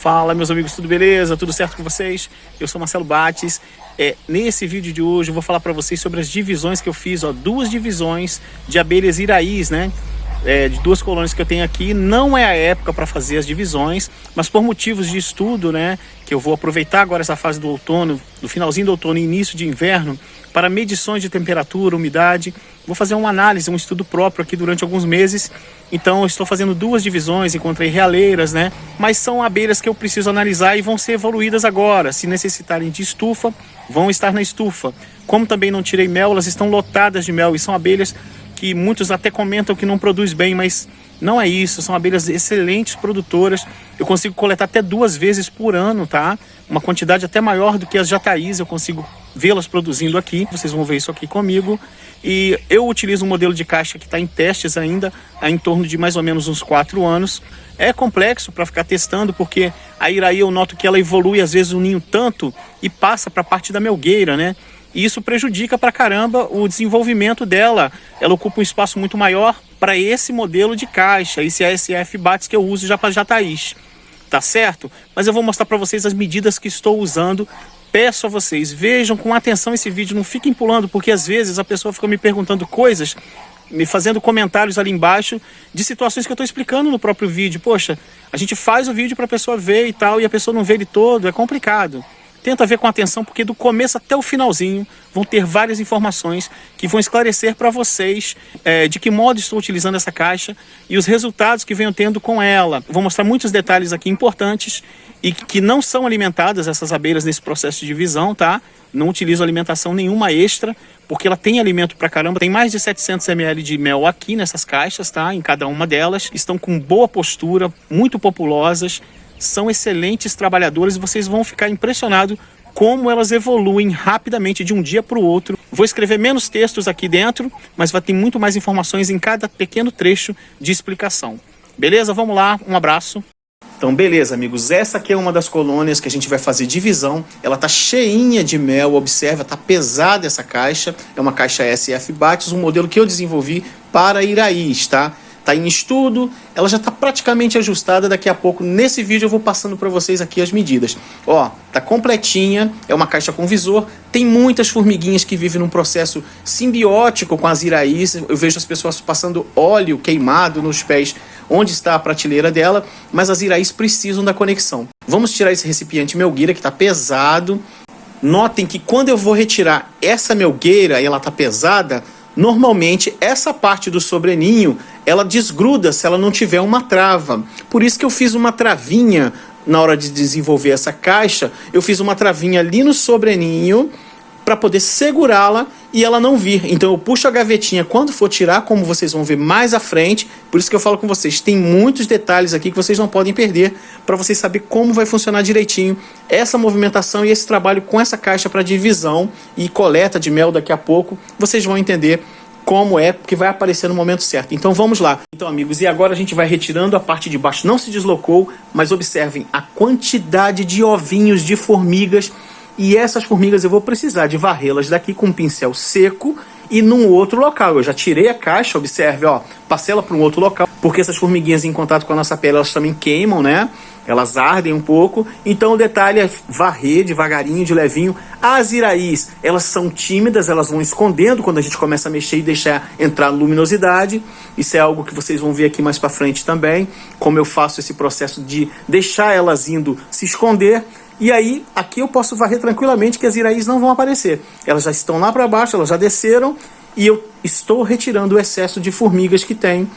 Fala, meus amigos, tudo beleza? Tudo certo com vocês? Eu sou Marcelo Bates. Nesse vídeo de hoje eu vou falar para vocês sobre as divisões que eu fiz, ó, 2 divisões de abelhas iraís, né? De 2 colônias que eu tenho aqui. Não é a época para fazer as divisões, mas por motivos de estudo, né, que eu vou aproveitar agora essa fase do outono, do finalzinho do outono e início de inverno, para medições de temperatura, umidade. Vou fazer uma análise, um estudo próprio aqui durante alguns meses. Então eu estou fazendo 2 divisões, encontrei realeiras, né, mas são abelhas que eu preciso analisar e vão ser evoluídas agora. Se necessitarem de estufa, vão estar na estufa. Como também não tirei mel, elas estão lotadas de mel e são abelhas que muitos até comentam que não produz bem, mas não é isso, são abelhas excelentes produtoras. Eu consigo coletar até 2 vezes por ano, tá? Uma quantidade até maior do que as jataís, eu consigo vê-las produzindo aqui. Vocês vão ver isso aqui comigo. E eu utilizo um modelo de caixa que está em testes ainda, há em torno de mais ou menos uns 4 anos. É complexo para ficar testando, porque a iraí eu noto que ela evolui às vezes o ninho tanto e passa para a parte da melgueira, né? E isso prejudica pra caramba o desenvolvimento dela. Ela ocupa um espaço muito maior para esse modelo de caixa, esse ASF Bates que eu uso já para jataís, tá certo? Mas eu vou mostrar para vocês as medidas que estou usando. Peço a vocês, vejam com atenção esse vídeo, não fiquem pulando, porque às vezes a pessoa fica me perguntando coisas, me fazendo comentários ali embaixo de situações que eu estou explicando no próprio vídeo. Poxa, a gente faz o vídeo para a pessoa ver e tal, e a pessoa não vê ele todo, é complicado. Tenta ver com atenção, porque do começo até o finalzinho vão ter várias informações que vão esclarecer para vocês de que modo estou utilizando essa caixa e os resultados que venho tendo com ela. Vou mostrar muitos detalhes aqui importantes e que não são alimentadas essas abelhas nesse processo de divisão, tá? Não utilizo alimentação nenhuma extra, porque ela tem alimento pra caramba. Tem mais de 700 ml de mel aqui nessas caixas, tá? Em cada uma delas. Estão com boa postura, muito populosas. São excelentes trabalhadoras e vocês vão ficar impressionados como elas evoluem rapidamente de um dia para o outro. Vou escrever menos textos aqui dentro, mas vai ter muito mais informações em cada pequeno trecho de explicação. Beleza? Vamos lá, um abraço. Então beleza, amigos, essa aqui é uma das colônias que a gente vai fazer divisão. Ela tá cheinha de mel, observa, tá pesada essa caixa. É uma caixa ASF Bates, um modelo que eu desenvolvi para iraís, tá? Tá em estudo, ela já tá praticamente ajustada. Daqui a pouco, nesse vídeo, eu vou passando para vocês aqui as medidas. Ó, tá completinha, é uma caixa com visor. Tem muitas formiguinhas que vivem num processo simbiótico com as iraís. Eu vejo as pessoas passando óleo queimado nos pés onde está a prateleira dela, mas as iraís precisam da conexão. Vamos tirar esse recipiente melgueira que tá pesado. Notem que quando eu vou retirar essa melgueira e ela tá pesada, normalmente essa parte do sobreninho ela desgruda se ela não tiver uma trava. Por isso que eu fiz uma travinha na hora de desenvolver essa caixa. Eu fiz uma travinha ali no sobreninho para poder segurá-la e ela não vir. Então eu puxo a gavetinha quando for tirar, como vocês vão ver mais à frente. Por isso que eu falo com vocês, tem muitos detalhes aqui que vocês não podem perder para vocês saber como vai funcionar direitinho essa movimentação e esse trabalho com essa caixa para divisão e coleta de mel daqui a pouco. Vocês vão entender como é, porque vai aparecer no momento certo. Então vamos lá. Então, amigos, e agora a gente vai retirando a parte de baixo. Não se deslocou, mas observem a quantidade de ovinhos de formigas. E essas formigas eu vou precisar de varrê-las daqui com um pincel seco e num outro local. Eu já tirei a caixa, observe, ó, passei ela para um outro local, porque essas formiguinhas em contato com a nossa pele, elas também queimam, né? Elas ardem um pouco, então o detalhe é varrer devagarinho, de levinho. As iraís, elas são tímidas, elas vão escondendo quando a gente começa a mexer e deixar entrar luminosidade. Isso é algo que vocês vão ver aqui mais para frente também, como eu faço esse processo de deixar elas indo se esconder. E aí, aqui eu posso varrer tranquilamente que as iraís não vão aparecer. Elas já estão lá para baixo, elas já desceram e eu estou retirando o excesso de formigas que tem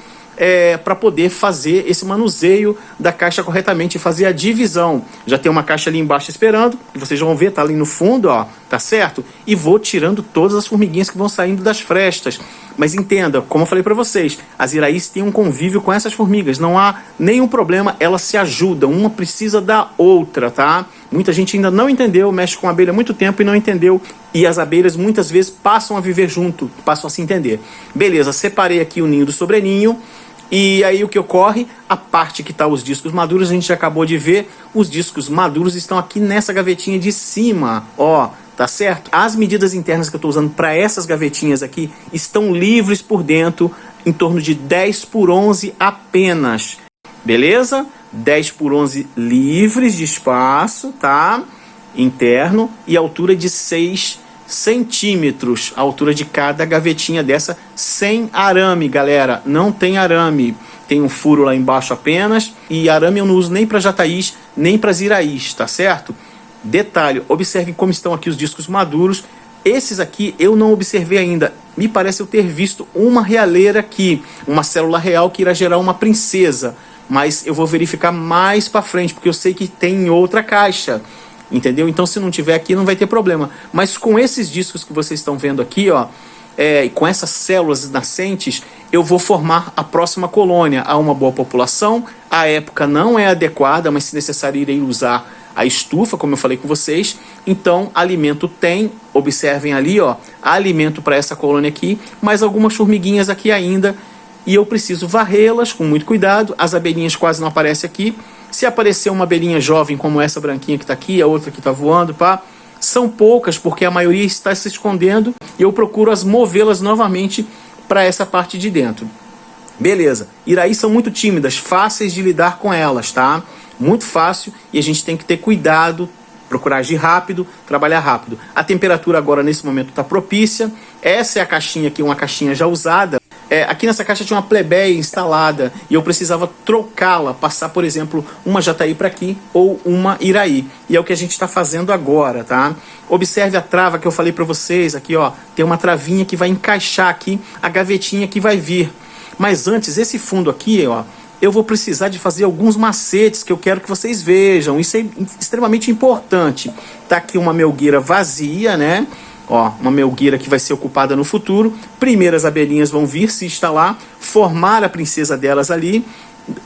para poder fazer esse manuseio da caixa corretamente e fazer a divisão. Já tem uma caixa ali embaixo esperando, que vocês vão ver, tá ali no fundo, ó, tá certo? E vou tirando todas as formiguinhas que vão saindo das frestas. Mas entenda, como eu falei para vocês, as iraís têm um convívio com essas formigas, não há nenhum problema, elas se ajudam, uma precisa da outra, tá? Muita gente ainda não entendeu, mexe com abelha há muito tempo e não entendeu, e as abelhas muitas vezes passam a viver junto, passam a se entender. Beleza, separei aqui o ninho do sobreninho. E aí o que ocorre? A parte que está os discos maduros, a gente já acabou de ver. Os discos maduros estão aqui nessa gavetinha de cima, ó, tá certo? As medidas internas que eu estou usando para essas gavetinhas aqui estão livres por dentro, em torno de 10 por 11 apenas. Beleza? 10 por 11 livres de espaço, tá? Interno, e altura de 6 centímetros, a altura de cada gavetinha dessa, sem arame, galera, não tem arame, tem um furo lá embaixo apenas, e arame eu não uso nem para jataís, nem para iraís, tá certo? Detalhe, observem como estão aqui os discos maduros. Esses aqui eu não observei ainda, me parece eu ter visto uma realeira aqui, uma célula real que irá gerar uma princesa, mas eu vou verificar mais para frente, porque eu sei que tem em outra caixa, entendeu? Então se não tiver aqui não vai ter problema, mas com esses discos que vocês estão vendo aqui, ó, com essas células nascentes, eu vou formar a próxima colônia. Há uma boa população, a época não é adequada, mas se necessário irei usar a estufa, como eu falei com vocês. Então alimento tem, observem ali, ó, alimento para essa colônia aqui, mais algumas formiguinhas aqui ainda, e eu preciso varrê-las com muito cuidado. As abelhinhas quase não aparecem aqui. Se aparecer uma abelhinha jovem como essa branquinha que está aqui, a outra que está voando, pá, são poucas, porque a maioria está se escondendo, e eu procuro as movê-las novamente para essa parte de dentro. Beleza, iraís são muito tímidas, fáceis de lidar com elas, tá? Muito fácil, e a gente tem que ter cuidado, procurar agir rápido, trabalhar rápido. A temperatura agora nesse momento está propícia. Essa é a caixinha aqui, uma caixinha já usada. Aqui nessa caixa tinha uma plebeia instalada e eu precisava trocá-la, passar, por exemplo, uma jataí para aqui ou uma iraí. E é o que a gente está fazendo agora, tá? Observe a trava que eu falei para vocês aqui, ó. Tem uma travinha que vai encaixar aqui a gavetinha que vai vir. Mas antes, esse fundo aqui, ó, eu vou precisar de fazer alguns macetes que eu quero que vocês vejam. Isso é extremamente importante. Tá aqui uma melgueira vazia, né? Ó, uma melgueira que vai ser ocupada no futuro. Primeiras abelhinhas vão vir se instalar, formar a princesa delas ali.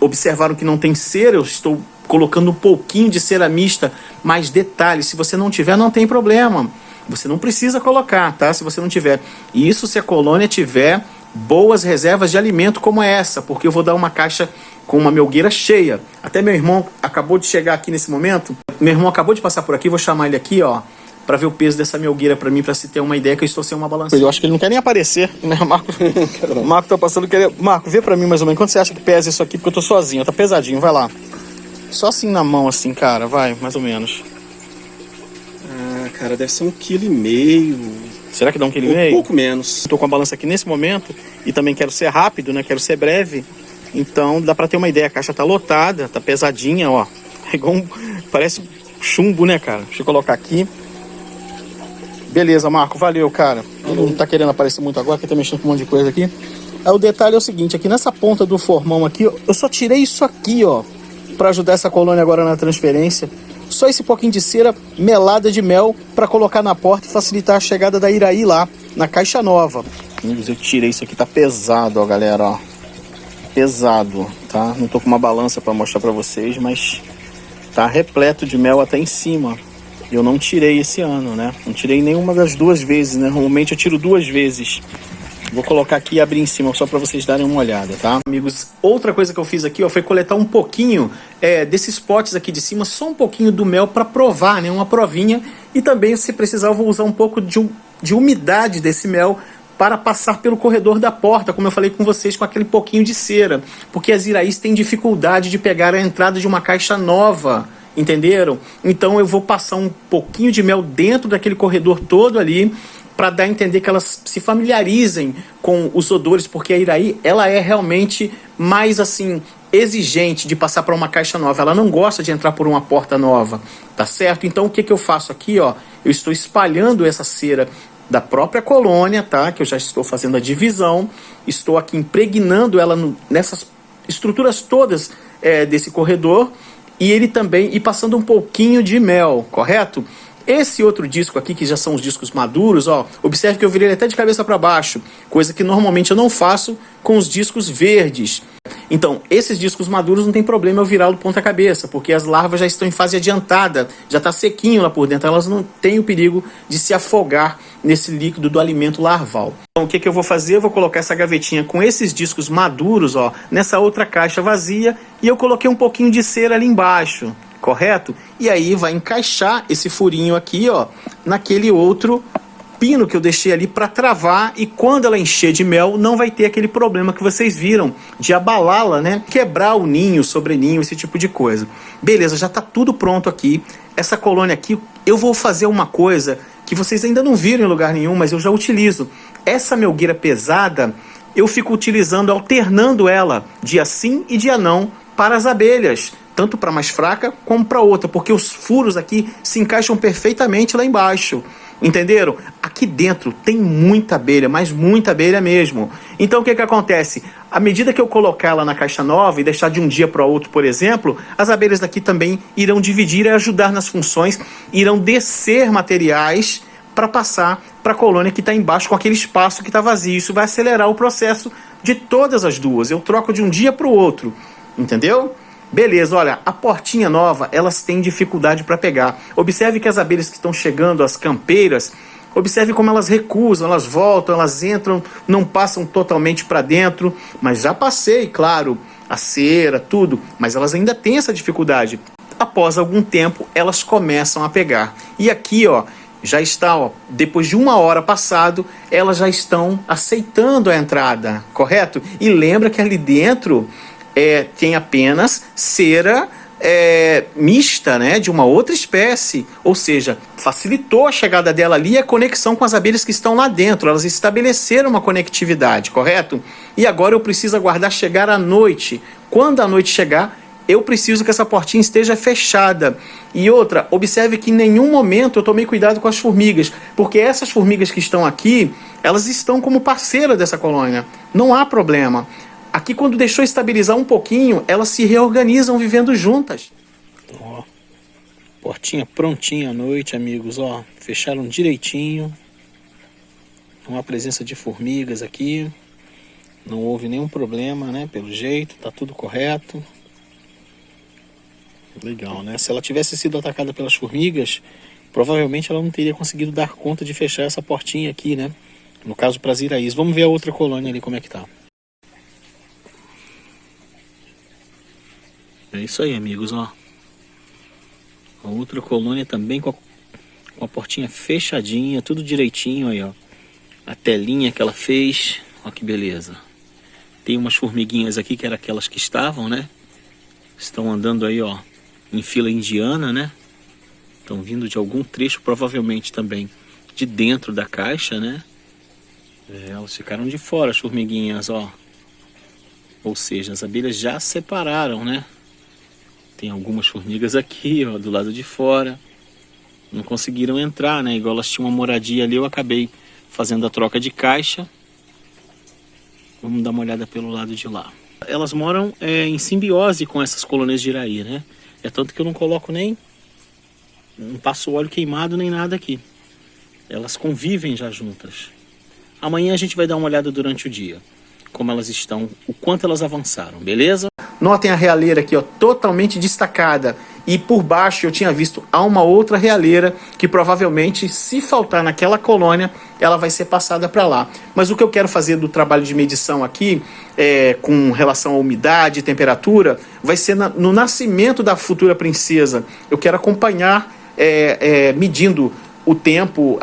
Observaram que não tem cera, eu estou colocando um pouquinho de cera mista, mas detalhe, se você não tiver, não tem problema. Você não precisa colocar, tá? Se você não tiver. Isso se a colônia tiver boas reservas de alimento como essa, porque eu vou dar uma caixa com uma melgueira cheia. Até meu irmão acabou de chegar aqui nesse momento. Meu irmão acabou de passar por aqui, vou chamar ele aqui, ó, para ver o peso dessa melgueira para mim, para se ter uma ideia que eu estou sem uma balança. Eu acho que ele não quer nem aparecer, né, Marco? O Marco tá passando, Marco, vê para mim mais ou menos quanto você acha que pesa isso aqui, porque eu tô sozinho, tá pesadinho, vai lá. Só assim na mão, assim, cara, vai, mais ou menos. Ah, cara, deve ser 1,5 kg. Será que dá 1,5 kg? Um pouco menos. Estou com a balança aqui nesse momento e também quero ser rápido, né? Quero ser breve. Então dá para ter uma ideia. A caixa tá lotada, tá pesadinha, ó. É igual parece chumbo, né, cara? Deixa eu colocar aqui. Beleza, Marco, valeu, cara. Ele não tá querendo aparecer muito agora, que tá mexendo com um monte de coisa aqui. Aí o detalhe é o seguinte, aqui nessa ponta do formão aqui, eu só tirei isso aqui, ó, para ajudar essa colônia agora na transferência. Só esse pouquinho de cera melada de mel para colocar na porta e facilitar a chegada da iraí lá, na caixa nova. Eu tirei isso aqui, tá pesado, ó, galera, ó. Pesado, tá? Não tô com uma balança para mostrar para vocês, mas tá repleto de mel até em cima. Eu não tirei esse ano, né? Não tirei nenhuma das duas vezes, né? Normalmente eu tiro 2 vezes. Vou colocar aqui e abrir em cima só para vocês darem uma olhada, tá? Amigos, outra coisa que eu fiz aqui, ó, foi coletar um pouquinho desses potes aqui de cima, só um pouquinho do mel para provar, né? Uma provinha. E também, se precisar, eu vou usar um pouco de umidade desse mel para passar pelo corredor da porta, como eu falei com vocês, com aquele pouquinho de cera. Porque as iraís têm dificuldade de pegar a entrada de uma caixa nova. Entenderam? Então eu vou passar um pouquinho de mel dentro daquele corredor todo ali, para dar a entender que elas se familiarizem com os odores, porque a iraí, ela é realmente mais assim exigente de passar para uma caixa nova. Ela não gosta de entrar por uma porta nova, tá certo? Então o que eu faço aqui, ó? Eu estou espalhando essa cera da própria colônia, tá? Que eu já estou fazendo a divisão, estou aqui impregnando ela nessas estruturas todas desse corredor. E ele também, passando um pouquinho de mel, correto? Esse outro disco aqui, que já são os discos maduros, ó, observe que eu virei ele até de cabeça para baixo, coisa que normalmente eu não faço com os discos verdes. Então, esses discos maduros não tem problema eu virá-lo ponta cabeça, porque as larvas já estão em fase adiantada, já está sequinho lá por dentro, elas não têm o perigo de se afogar nesse líquido do alimento larval. Então, o que eu vou fazer? Eu vou colocar essa gavetinha com esses discos maduros, ó, nessa outra caixa vazia, e eu coloquei um pouquinho de cera ali embaixo, correto? E aí vai encaixar esse furinho aqui, ó, naquele outro pino que eu deixei ali para travar, e quando ela encher de mel, não vai ter aquele problema que vocês viram de abalá-la, né? Quebrar o ninho, sobreninho, esse tipo de coisa. Beleza, já tá tudo pronto aqui. Essa colônia aqui, eu vou fazer uma coisa que vocês ainda não viram em lugar nenhum, mas eu já utilizo. Essa melgueira pesada, eu fico utilizando, alternando ela dia sim e dia não para as abelhas, tanto para mais fraca como para outra, porque os furos aqui se encaixam perfeitamente lá embaixo. Entenderam? Aqui dentro tem muita abelha, mas muita abelha mesmo. Então o que acontece? À medida que eu colocar ela na caixa nova e deixar de um dia para o outro, por exemplo, as abelhas daqui também irão dividir e ajudar nas funções, irão descer materiais para passar para a colônia que está embaixo com aquele espaço que está vazio. Isso vai acelerar o processo de todas as duas. Eu troco de um dia para o outro. Entendeu? Beleza, olha, a portinha nova, elas têm dificuldade para pegar. Observe que as abelhas que estão chegando, as campeiras, observe como elas recusam, elas voltam, elas entram, não passam totalmente para dentro. Mas já passei, claro, a cera, tudo, mas elas ainda têm essa dificuldade. Após algum tempo, elas começam a pegar. E aqui, ó, já está, ó, depois de 1 hora passado, elas já estão aceitando a entrada, correto? E lembra que ali dentro tem apenas cera mista, né, de uma outra espécie, ou seja, facilitou a chegada dela ali e a conexão com as abelhas que estão lá dentro. Elas estabeleceram uma conectividade, correto? E agora eu preciso aguardar chegar a noite. Quando a noite chegar, eu preciso que essa portinha esteja fechada. E outra, observe que em nenhum momento eu tomei cuidado com as formigas, porque essas formigas que estão aqui, elas estão como parceira dessa colônia. Não há problema. Aqui, quando deixou estabilizar um pouquinho, elas se reorganizam vivendo juntas. Ó, portinha prontinha à noite, amigos. Ó, fecharam direitinho. Não há presença de formigas aqui. Não houve nenhum problema, né? Pelo jeito, tá tudo correto. Legal, né? Se ela tivesse sido atacada pelas formigas, provavelmente ela não teria conseguido dar conta de fechar essa portinha aqui, né? No caso, para as iraís. Vamos ver a outra colônia ali, como é que tá. É isso aí, amigos, ó. A outra colônia também com a portinha fechadinha, tudo direitinho aí, ó. A telinha que ela fez, ó que beleza. Tem umas formiguinhas aqui que eram aquelas que estavam, né? Estão andando aí, ó, em fila indiana, né? Estão vindo de algum trecho, provavelmente também de dentro da caixa, né? Elas ficaram de fora, as formiguinhas, ó. Ou seja, as abelhas já separaram, né? Tem algumas formigas aqui, ó, do lado de fora. Não conseguiram entrar, né? Igual elas tinham uma moradia ali, eu acabei fazendo a troca de caixa. Vamos dar uma olhada pelo lado de lá. Elas moram em simbiose com essas colônias de iraí, né? É tanto que eu não coloco não passo óleo queimado nem nada aqui. Elas convivem já juntas. Amanhã a gente vai dar uma olhada durante o dia, como elas estão, o quanto elas avançaram, beleza? Notem a realeira aqui, ó, totalmente destacada. E por baixo eu tinha visto há uma outra realeira que provavelmente, se faltar naquela colônia, ela vai ser passada para lá. Mas o que eu quero fazer do trabalho de medição aqui, com relação à umidade e temperatura, vai ser no nascimento da futura princesa. Eu quero acompanhar, medindo o tempo,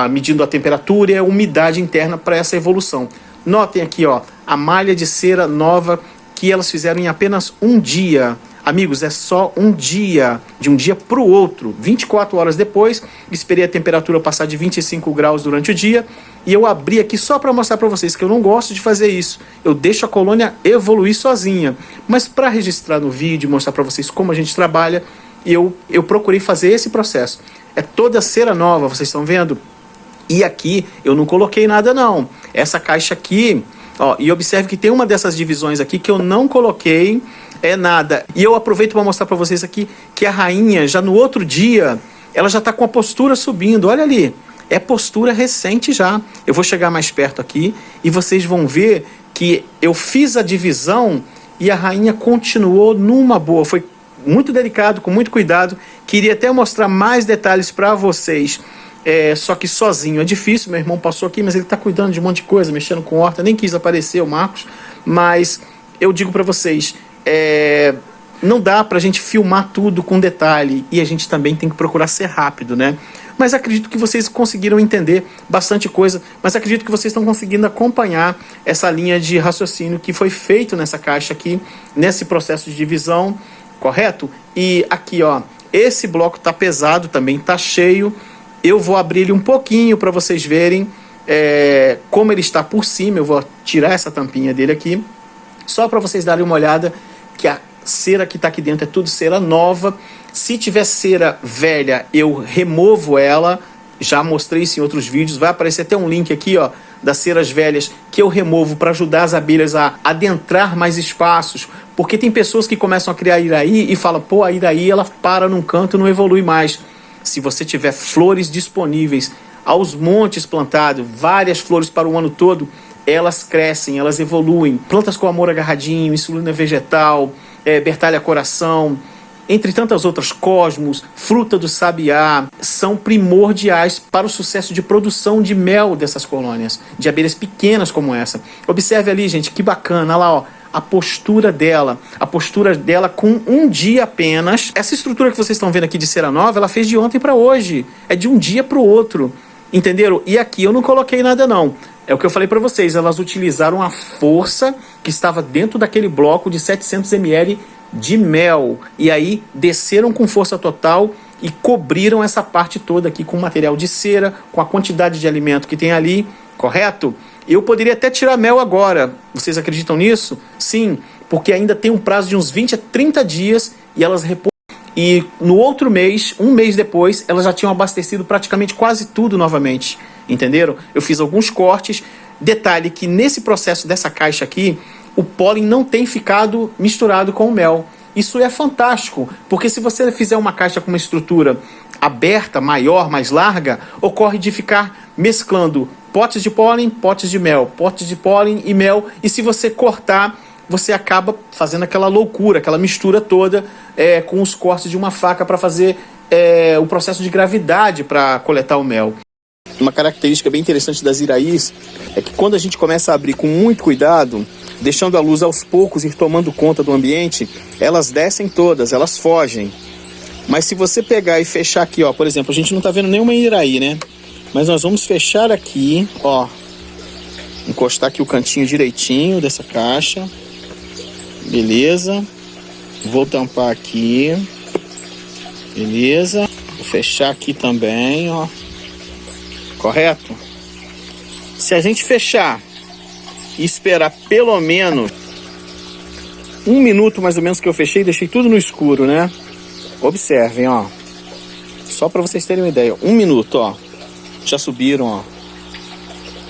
medindo a temperatura e a umidade interna para essa evolução. Notem aqui, ó, a malha de cera nova que elas fizeram em apenas um dia. Amigos, é só um dia, de um dia para o outro. 24 horas depois, esperei a temperatura passar de 25 graus durante o dia e eu abri aqui só para mostrar para vocês que eu não gosto de fazer isso. Eu deixo a colônia evoluir sozinha. Mas para registrar no vídeo, mostrar para vocês como a gente trabalha, eu procurei fazer esse processo. É toda cera nova, vocês estão vendo? E aqui eu não coloquei nada não. Essa caixa aqui, ó, e observe que tem uma dessas divisões aqui que eu não coloquei nada. E eu aproveito para mostrar para vocês aqui que a rainha, já no outro dia, ela já está com a postura subindo. Olha ali, é postura recente já. Eu vou chegar mais perto aqui e vocês vão ver que eu fiz a divisão e a rainha continuou numa boa. Foi muito delicado, com muito cuidado. Queria até mostrar mais detalhes para vocês. Só que sozinho é difícil. Meu irmão passou aqui, mas ele está cuidando de um monte de coisa, mexendo com horta. Nem quis aparecer o Marcos, mas eu digo para vocês, não dá pra gente filmar tudo com detalhe e a gente também tem que procurar ser rápido, né? Mas acredito que vocês conseguiram entender bastante coisa, mas acredito que vocês estão conseguindo acompanhar essa linha de raciocínio que foi feito nessa caixa aqui, nesse processo de divisão, correto? E aqui, ó, esse bloco tá pesado também, tá cheio. Eu vou abrir ele um pouquinho para vocês verem como ele está por cima. Eu vou tirar essa tampinha dele aqui, só para vocês darem uma olhada que a cera que está aqui dentro é tudo cera nova. Se tiver cera velha, eu removo ela. Já mostrei isso em outros vídeos. Vai aparecer até um link aqui, ó, das ceras velhas que eu removo para ajudar as abelhas a adentrar mais espaços. Porque tem pessoas que começam a criar iraí e falam, pô, a iraí ela para num canto e não evolui mais. Se você tiver flores disponíveis aos montes plantados, várias flores para o ano todo, elas crescem, elas evoluem. Plantas com amor agarradinho, insulina vegetal, bertalha coração, entre tantas outras, cosmos, fruta do sabiá, são primordiais para o sucesso de produção de mel dessas colônias, de abelhas pequenas como essa. Observe ali, gente, que bacana, olha lá, ó, a postura dela com um dia apenas. Essa estrutura que vocês estão vendo aqui de cera nova, ela fez de ontem para hoje, é de um dia para o outro, entenderam? E aqui eu não coloquei nada não. É o que eu falei para vocês, elas utilizaram a força que estava dentro daquele bloco de 700 ml de mel. E aí desceram com força total e cobriram essa parte toda aqui com material de cera, com a quantidade de alimento que tem ali, correto? Eu poderia até tirar mel agora. Vocês acreditam nisso? Sim, porque ainda tem um prazo de uns 20 a 30 dias e elas repõem. E no outro mês, um mês depois, elas já tinham abastecido praticamente quase tudo novamente. Entenderam? Eu fiz alguns cortes. Detalhe que nesse processo dessa caixa aqui, o pólen não tem ficado misturado com o mel. Isso é fantástico, porque se você fizer uma caixa com uma estrutura aberta, maior, mais larga, ocorre de ficar mesclando potes de pólen, potes de mel, potes de pólen e mel, e se você cortar, você acaba fazendo aquela loucura, aquela mistura toda com os cortes de uma faca para fazer o processo de gravidade para coletar o mel. Uma característica bem interessante das iraís é que quando a gente começa a abrir com muito cuidado, deixando a luz aos poucos ir tomando conta do ambiente, elas descem todas, elas fogem. Mas se você pegar e fechar aqui, ó, por exemplo, a gente não tá vendo nenhuma iraí, né? Mas nós vamos fechar aqui, ó, encostar aqui o cantinho direitinho dessa caixa, beleza? Vou tampar aqui, beleza? Vou fechar aqui também, ó, correto? Se a gente fechar e esperar pelo menos 1 minuto mais ou menos que eu fechei, deixei tudo no escuro, né? Observem, ó. Só para vocês terem uma ideia. 1 minuto, ó. Já subiram, ó.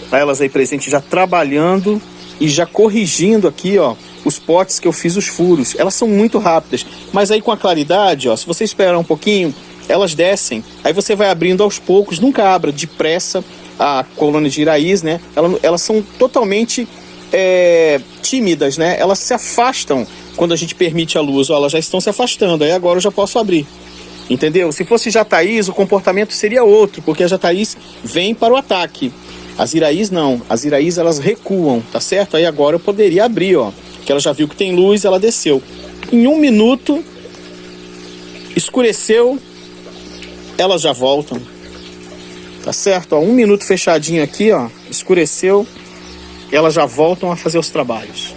Tá elas aí presentes já trabalhando e já corrigindo aqui, ó, os potes que eu fiz os furos. Elas são muito rápidas. Mas aí com a claridade, ó, se você esperar um pouquinho, elas descem. Aí você vai abrindo aos poucos. Nunca abra depressa a colônia de iraís, né? Elas são totalmente tímidas, né? Elas se afastam quando a gente permite a luz. Ó, elas já estão se afastando. Aí agora eu já posso abrir. Entendeu? Se fosse jataís, o comportamento seria outro, porque a jataís vem para o ataque. As iraís não. As iraís, elas recuam, tá certo? Aí agora eu poderia abrir, ó. Que ela já viu que tem luz, ela desceu. Em 1 minuto, escureceu, elas já voltam. Tá certo? Ó, 1 minuto fechadinho aqui, ó. Escureceu, elas já voltam a fazer os trabalhos.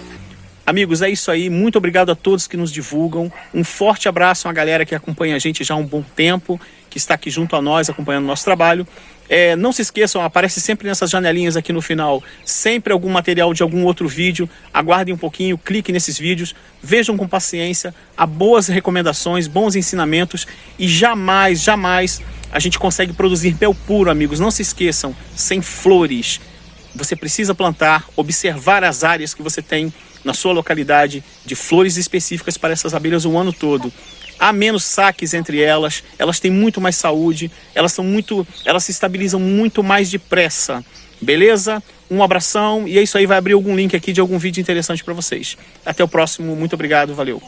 Amigos, é isso aí. Muito obrigado a todos que nos divulgam. Um forte abraço a galera que acompanha a gente já há um bom tempo, que está aqui junto a nós, acompanhando o nosso trabalho. Não se esqueçam, aparece sempre nessas janelinhas aqui no final, sempre algum material de algum outro vídeo. Aguardem um pouquinho, cliquem nesses vídeos, vejam com paciência. Há boas recomendações, bons ensinamentos e jamais a gente consegue produzir mel puro, amigos. Não se esqueçam, sem flores. Você precisa plantar, observar as áreas que você tem na sua localidade de flores específicas para essas abelhas o ano todo. Há menos saques entre elas, elas têm muito mais saúde, elas se estabilizam muito mais depressa. Beleza? Um abração e é isso aí, vai abrir algum link aqui de algum vídeo interessante para vocês. Até o próximo, muito obrigado, valeu.